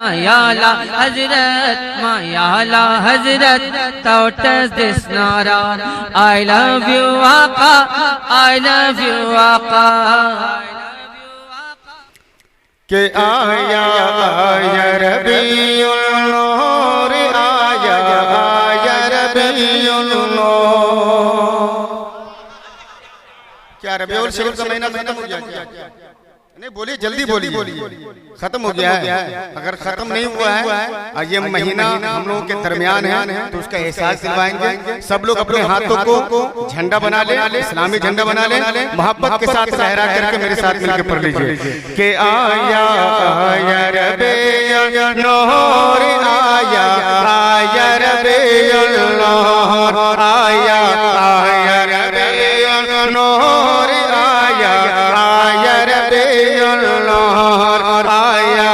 Mayala Hazrat, Mayala Hazrat, thou does this nara. I love you, Aqa, I love you, Aqa. के आया आया रबीउल नूर, आया आया रबीउल नूर। क्या रबीउल शरीफ का महीना खत्म हो गया? नहीं बोलिए, जल्दी बोलिए। खत्म हो गया है? अगर खत्म नहीं हुआ है और ये महीना हम लोगों के दरमियान है तो उसका एहसास दिलवाएंगे। सब लोग अपने हाथों को झंडा बना ले, इस्लामी झंडा बना ले, मोहब्बत के साथ लहरा करके मेरे साथ मिलकर पढ़ लीजिए कि आया आया रबीउल नूर, आया आया रबीउल नूर, आया आया रबीउल नूर, आया आया रबीउल नूर, आया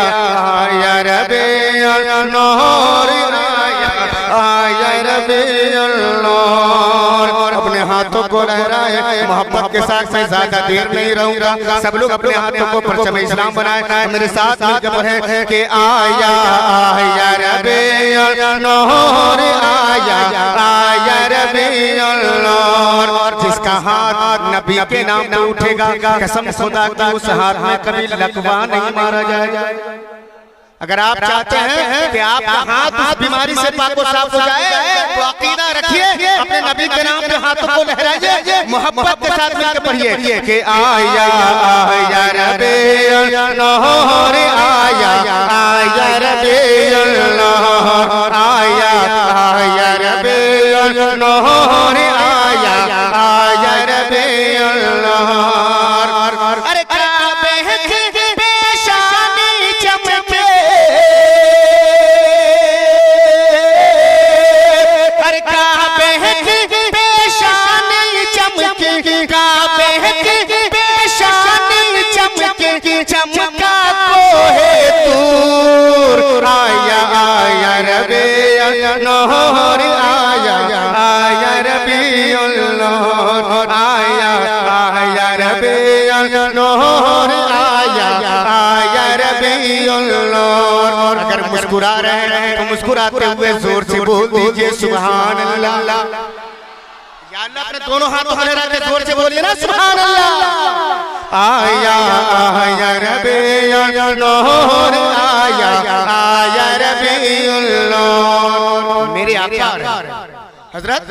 आया रबीउल नूर, आया आया रबीउल नूर। अपने हाथों को लहराए मोहब्बत के साथ। मैं ज्यादा देर नहीं रहूंगा, सब लोग अपने हाथों को परचम इस्लाम बनाए, मेरे साथ मिलकर पढ़े कि आया आया रबीउल नूर, आया आया रबीउल नूर। जिसका हाथ नबी के नाम पे उठेगा, कसम खुदा की उस हाथ में कभी लकवा नहीं मारा जाए। अगर आप चाहते हैं कि आपका हाथ उस बीमारी से पाक और साफ हो जाए तो अकीदा रखिए, अपने नबी के नाम पे हाथों को लहराइए, मोहब्बत के साथ मिलकर पढ़िए कि आया आया रबीउल नूर, आया आया रबीउल नूर, आया आया रबीउल नूर, आया आया रबीउल नूर। अरे काबे की पेशानी चमके, अरे काबे की पेशानी चमके, काबे की पेशानी चमके, चमका को है तूर। आया आया रबीउल नूर, आया आया रबीउल नूर, आया आया रबीउल नूर, आया आया रबीउल नूर। अगर मुस्कुरा रहे हैं तो मुस्कुराते हुए जोर से बोल दीजिए सुभान अल्लाह। या अल्लाह अपने दोनों हाथों में लहरा के जोर से बोलिए ना सुभान अल्लाह। आया आया रबीउल नूर, आया आया रबीउल नूर। मेरे आका हजरत,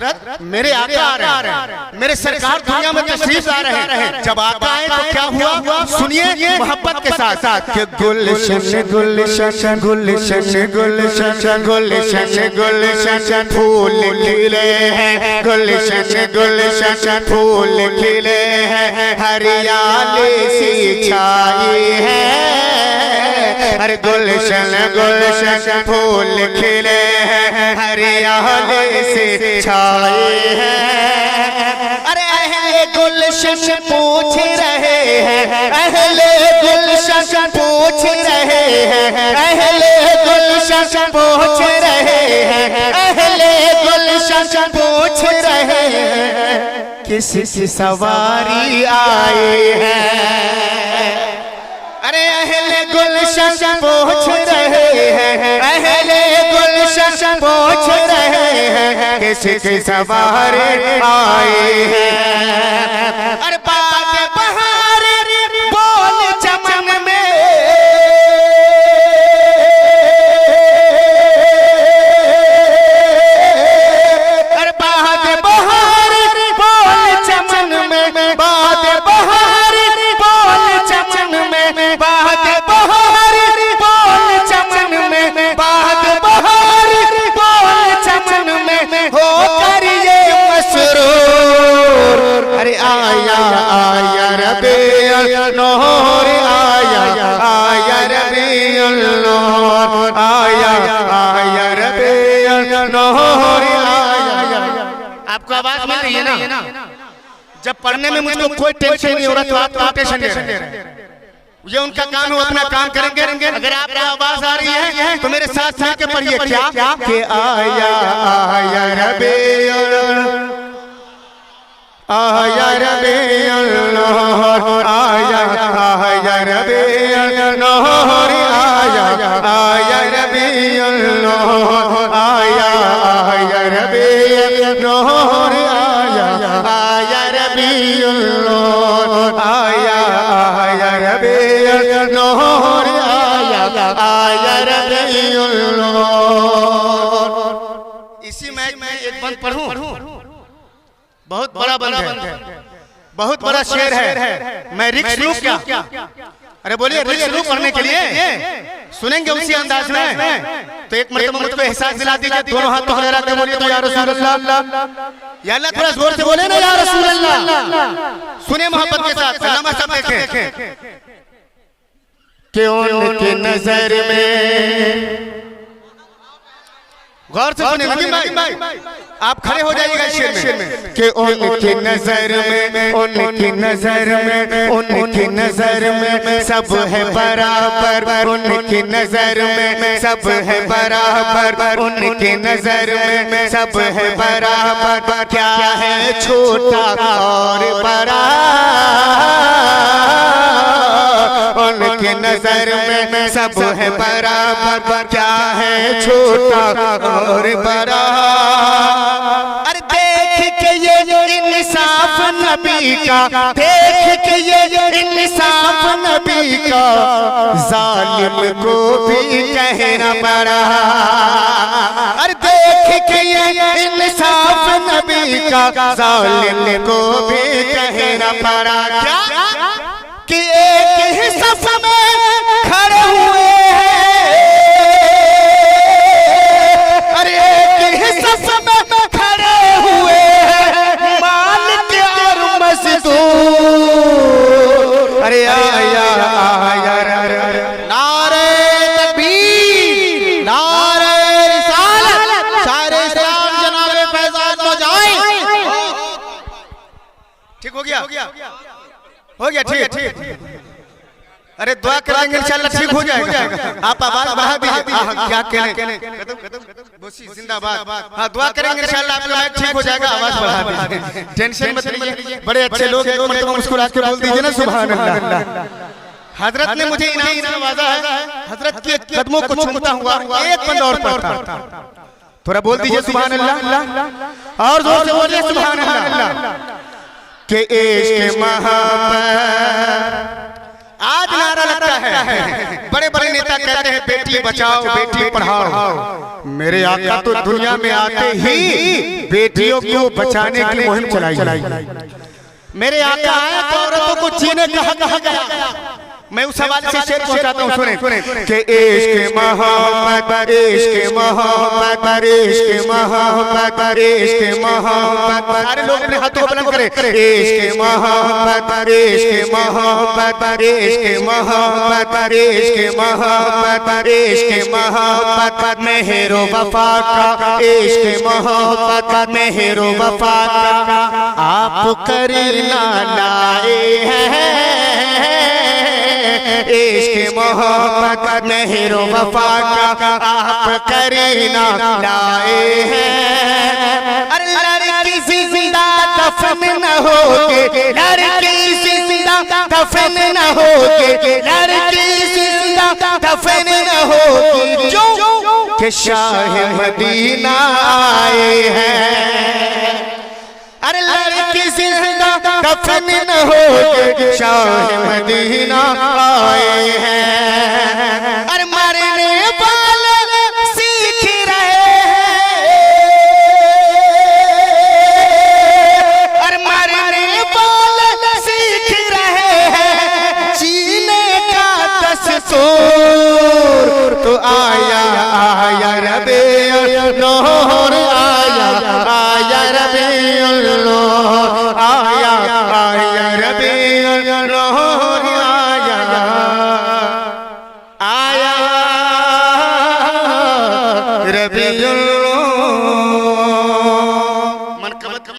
मेरे आका आ रहे हैं, मेरे सरकार दुनिया में तशरीफ ला रहे हैं। जब आका आए तो क्या हुआ सुनिए मोहब्बत के साथ कि गुलशन गुलशन गुलशन गुलशन गुलशन गुलशन फूल खिले हैं, गुलशन गुलशन फूल खिले हैं, हरियाली सी छाई है। अरे गुलशन गुलशन फूल खिले हैं, हरियाली से छाए हैं। अरे अहले गुलशन पूछ रहे हैं, अहले गुलशन पूछ रहे हैं, अहले गुलशन पूछ रहे हैं, अहले गुलशन पूछ रहे हैं किसी सवारी आए हैं। अरे अहले गुलशन पूछ रहे हैं, अहले गुलशन पूछ रहे हैं किसी की सवारी आए हैं। अरे बात बहार बोल चमन में, अरे बात बहार बोल चमन में, बात बहार बोल चमन में, बात बहार बोल चमन में, बात बहार बोल चमन में हो करिए मसरूर। अरे आया आया रबीउल नूर, आया आया रबीउल नूर, आया आया रबीउल नूर, आया। आपको आवाज मिल रही है ना? जब पढ़ने में मुझको कोई टेंशन नहीं हो रहा तो आप टेंशन ले रहे हैं। ये उनका काम है, अपना काम करेंगे। अगर आपको आवाज आ रही है तो मेरे साथ मिलकर पढ़िए क्या कि आया आया रबीउल, आया रबीउल नूर, आया आया रबीउल नूर, आया आया आया रबीउल नूर। इसी मैच में एक बंद पढ़ूं, बहुत बड़ा बंद है, बहुत बड़ा शेर है। मैं रिक्स लूं क्या? अरे बोलिए, रिक्स लूं पढ़ने के लिए? सुनेंगे उसी अंदाज में। तो एक मरतबा मुझको एहसास दिला दीजिए, दोनों हाथ तो लगा के बोलिए तो या रसूल अल्लाह, या अल्लाह, थोड़ा जोर से बोले ना या रसूल अल्लाह। सुने मोहब्बत के साथ, सलामा सब देखें कि उनकी नजर में, गौर से सुने नबी भाई, आप खड़े हो जाइएगा शेर में, कि उनकी नजर में, उनकी नजर में, उनकी नजर में सब है बराबर, उनकी नजर में सब है बराबर, उनकी नजर में सब है बराबर। क्या है छोटा और बड़ा, उनकी नजर में सब है बराबर। क्या है छोटा और बड़ा। अरे देख के ये इंसाफ नबी का, देख के ये इंसाफ नबी का, जालिम को भी कहना पड़ा। अरे देख के ये इंसाफ नबी का, जालिम को भी कहना पड़ा। क्या कि एक ही सफ में खड़े हुए हैं, अरे एक ही सफ में खड़े हुए हैं, मालिक और मजदूर। अरे आया आया नारे तकबीर, नारे रिसालत, सारे इस्लाम जनाब फैजान हो जाए। ठीक हो गया, हो गया, ठीक है। अरे दुआ करेंगे इंशाल्लाह ठीक हो जाएगा। आप आवाज बढ़ा दीजिए। क्या कहने, बोसी जिंदाबाद। हाँ, दुआ करेंगे इंशाल्लाह आपका मैच ठीक हो जाएगा। आवाज बढ़ा दीजिए, टेंशन मत लीजिए। बड़े अच्छे लोग, एक मरतबा मुस्कुरा के बोल दीजिए ना सुभान अल्लाह। हजरत ने मुझे इनाम नवाजा है, हजरत के कदमों को चूमता हुआ एक बंद और पढ़ता। थोड़ा बोल दीजिए सुभान अल्लाह, और जोर से बोलिए सुभान अल्लाह। के इश्क मोहब्बत आज नारा लगता है, बड़े बड़े नेता कहते हैं बेटी बचाओ बेटी पढ़ाओ। मेरे आका तो दुनिया में आते ही बेटियों को बचाने की मुहिम चलाई। मेरे आका आए तो औरतों को जीने का हक गया। मैं उस हवाले से शेर पहुंचाता हूँ, सुने कि इश्क मोहब्बत, इश्क मोहब्बत, इश्क मोहब्बत, इश्क मोहब्बत। सारे लोग अपने हाथों बुलंद करें। इश्क मोहब्बत, इश्क मोहब्बत, इश्क मोहब्बत, इश्क मोहब्बत, इश्क मोहब्बत, मेहरो वफा का, इश्क मोहब्बत, मेहरो वफा का आप करना लाए हैं। इश्क मोहब्बत मेहरो वफा का आप करीना लाए हैं। अरे लड़की जिंदा दफन न होके, लड़की जिंदा दफन न होके, लड़की जिंदा दफन न होके, जो के शाह मदीना आए हैं। अरे लड़की जिंदा दफन न होके शाह मदीना आए हैं। अरे मरने वाले सीख रहे हैं, अरे मरने वाले सीख रहे हैं जीने का दस्तूर। तो आया आया रबीउल नूर, आया आया रबीउल नूर, आया आया रबीउल नूर, आया आया रबीउल